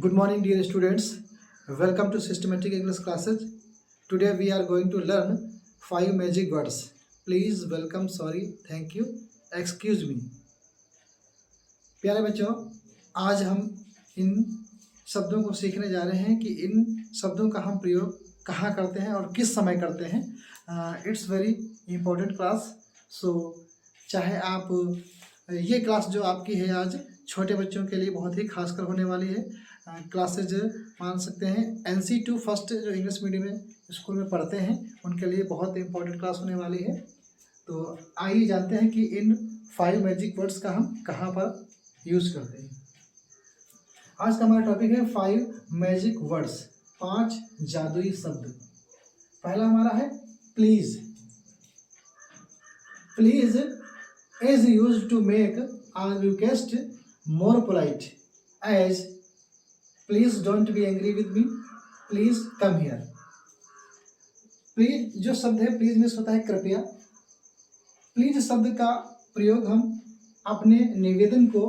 Good morning, dear students. Welcome to Systematic English classes. Today we are going to learn 5 magic words. Please welcome, sorry, thank you, excuse me. प्यारे बच्चों, आज हम इन शब्दों को सीखने जा रहे हैं कि इन शब्दों का हम प्रयोग कहाँ करते हैं और किस समय करते हैं. It's very important class. So चाहे आप ये क्लास जो आपकी है आज छोटे बच्चों के लिए बहुत ही खासकर होने वाली है. क्लासेज मान सकते हैं NC2 फर्स्ट जो इंग्लिश मीडियम में स्कूल में पढ़ते हैं उनके लिए बहुत इंपॉर्टेंट क्लास होने वाली है. तो आइए जानते हैं कि इन 5 मैजिक वर्ड्स का हम कहाँ पर यूज़ करते हैं. आज का हमारा टॉपिक है 5 मैजिक वर्ड्स, 5 जादुई शब्द. पहला हमारा है please. Please is used to make a request more polite, as please don't be angry with me, please come here. Please जो शब्द है प्लीज में होता है कृपया. प्लीज शब्द का प्रयोग हम अपने निवेदन को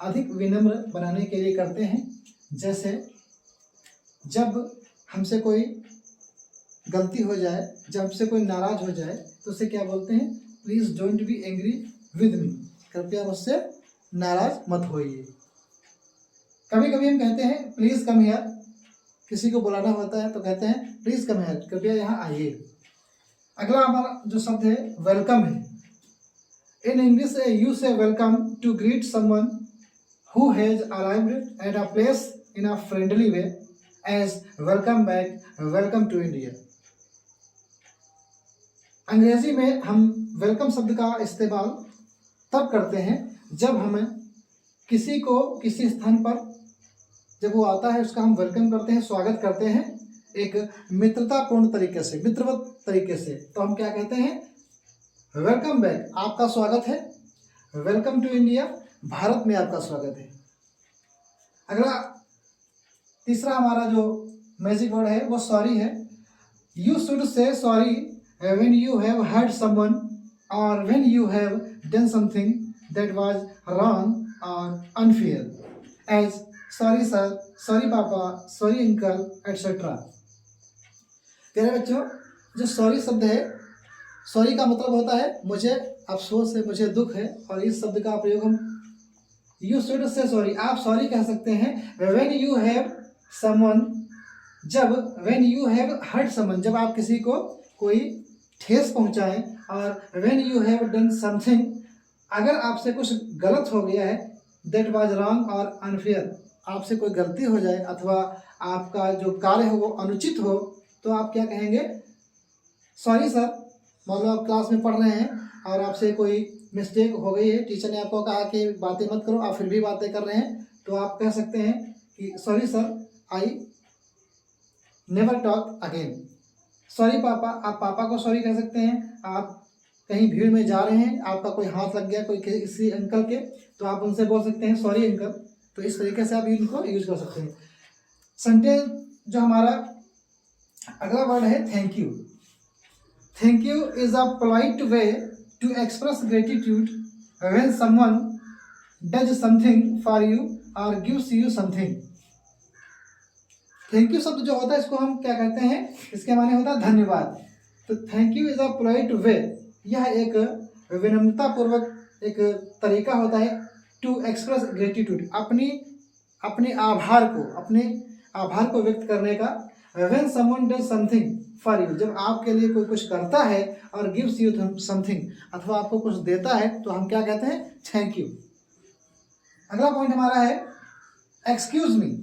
अधिक विनम्र बनाने के लिए करते हैं. जैसे जब हमसे कोई गलती हो जाए, जब हमसे कोई नाराज हो जाए तो उसे क्या बोलते हैं? Please don't be angry with me, कृपया मुझसे नाराज मत होइए. कभी कभी हम कहते हैं प्लीज कम हियर. किसी को बुलाना होता है तो कहते हैं प्लीज कम हियर, कृपया यहाँ आइए. अगला हमारा जो शब्द है वेलकम है. In English you say welcome to greet someone who has arrived at a place in a friendly way, as welcome back, welcome to India. अंग्रेजी में हम वेलकम शब्द का इस्तेमाल तब करते हैं जब हमें किसी को किसी स्थान पर जब वो आता है उसका हम वेलकम करते हैं, स्वागत करते हैं एक मित्रतापूर्ण तरीके से, मित्रवत तरीके से. तो हम क्या कहते हैं? वेलकम बैक, आपका स्वागत है. वेलकम टू इंडिया, भारत में आपका स्वागत है. अगला तीसरा हमारा जो मैजिक वर्ड है वो सॉरी है. You should say sorry when you have hurt someone or when you have done something that was wrong or unfair, as sorry sir, sorry papa, sorry uncle, etc. प्यारे बच्चों, जो sorry शब्द है, sorry का मतलब होता है मुझे अफसोस है, मुझे दुख है. और इस शब्द का प्रयोग हम यू शुड से सॉरी, आप सॉरी कह सकते हैं. when you have someone, जब when you have hurt someone, जब आप किसी को कोई ठेस पहुंचाएं. और when you have done something, अगर आपसे कुछ गलत हो गया है, that was wrong और unfair, आपसे कोई गलती हो जाए अथवा आपका जो कार्य हो वो अनुचित हो, तो आप क्या कहेंगे? Sorry sir. मान लो आप क्लास में पढ़ रहे हैं और आपसे कोई मिस्टेक हो गई है, टीचर ने आपको कहा कि बातें मत करो, आप फिर भी बातें कर रहे हैं, तो आप कह सकते हैं कि sorry sir, I never talk again. Sorry पापा, आप पापा को सॉरी कह सकते हैं. आप कहीं भीड़ में जा रहे हैं, आपका कोई हाथ लग गया कोई किसी अंकल के, तो आप उनसे बोल सकते हैं सॉरी अंकल. तो इस तरीके से आप इनको यूज कर सकते हैं. सेंटेंस जो हमारा अगला वर्ड है thank you. Thank you is a polite way to express gratitude when someone does something for you और gives you something. Thank you शब्द जो होता है इसको हम क्या कहते हैं? इसके माने होता है धन्यवाद. तो thank you is a polite वे, यह एक विनम्रतापूर्वक एक तरीका होता है टू एक्सप्रेस ग्रेटिट्यूड, अपने आभार को व्यक्त करने का. When someone does something for you, जब आपके लिए कोई कुछ करता है और गिव्स यू समथिंग, अथवा आपको कुछ देता है, तो हम क्या कहते हैं? Thank you. अगला पॉइंट हमारा है excuse me.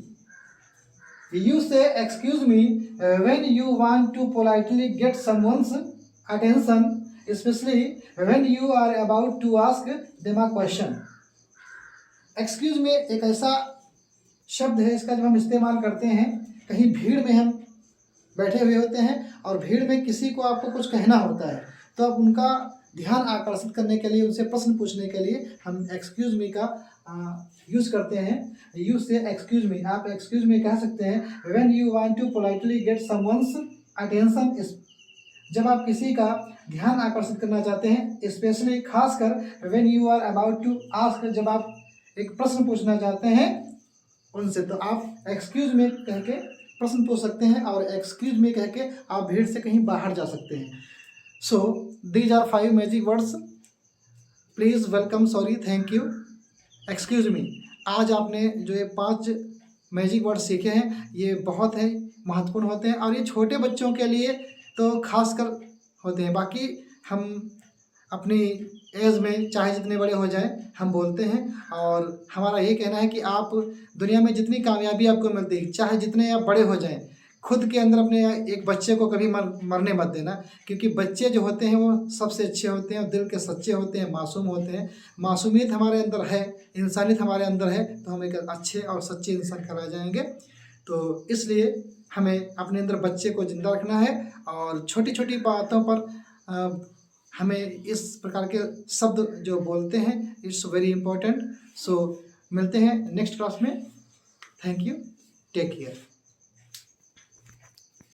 You say excuse me when you want to politely get someone's attention, especially when you are about to ask them a question. Excuse me एक ऐसा शब्द है, इसका जब हम इस्तेमाल करते हैं कहीं भीड़ में हम बैठे हुए होते हैं और भीड़ में किसी को आपको कुछ कहना होता है, तो आप उनका ध्यान आकर्षित करने के लिए, उनसे प्रश्न पूछने के लिए हम एक्सक्यूज मी का यूज़ करते हैं. यू से एक्सक्यूज मी, आप एक्सक्यूज मी कह सकते हैं when you want to politely get someone's attention, जब आप किसी का ध्यान आकर्षित करना चाहते हैं. स्पेशली खासकर when you are about to ask, जब आप एक प्रश्न पूछना चाहते हैं उनसे। तो आप एक्सक्यूज मी कह के प्रश्न पूछ सकते हैं और एक्सक्यूज मी कह के आप भीड़ से कहीं बाहर जा सकते हैं। So these are 5 magic words. Please, welcome, sorry, thank you, excuse me. आज आपने जो ये 5 मैजिक वर्ड सीखे हैं ये बहुत है महत्वपूर्ण होते हैं और ये छोटे बच्चों के लिए तो खासकर होते हैं। बाकी हम अपनी एज में चाहे जितने बड़े हो जाएं हम बोलते हैं और हमारा ये कहना है कि आप दुनिया में जितनी कामयाबी आपको मिलती है चाहे जितने आप बड़े हो जाएं, खुद के अंदर अपने एक बच्चे को कभी मरने मत देना, क्योंकि बच्चे जो होते हैं वो सबसे अच्छे होते हैं और दिल के सच्चे होते हैं, मासूम होते हैं। मासूमियत हमारे अंदर है, इंसानियत हमारे अंदर है, तो हम एक अच्छे और सच्चे इंसान कहलाए जाएंगे। तो इसलिए हमें अपने अंदर बच्चे को जिंदा रखना है और छोटी छोटी बातों पर हमें इस प्रकार के शब्द जो बोलते हैं इट्स वेरी इंपॉर्टेंट। सो मिलते हैं नेक्स्ट क्लास में। Thank you, take care.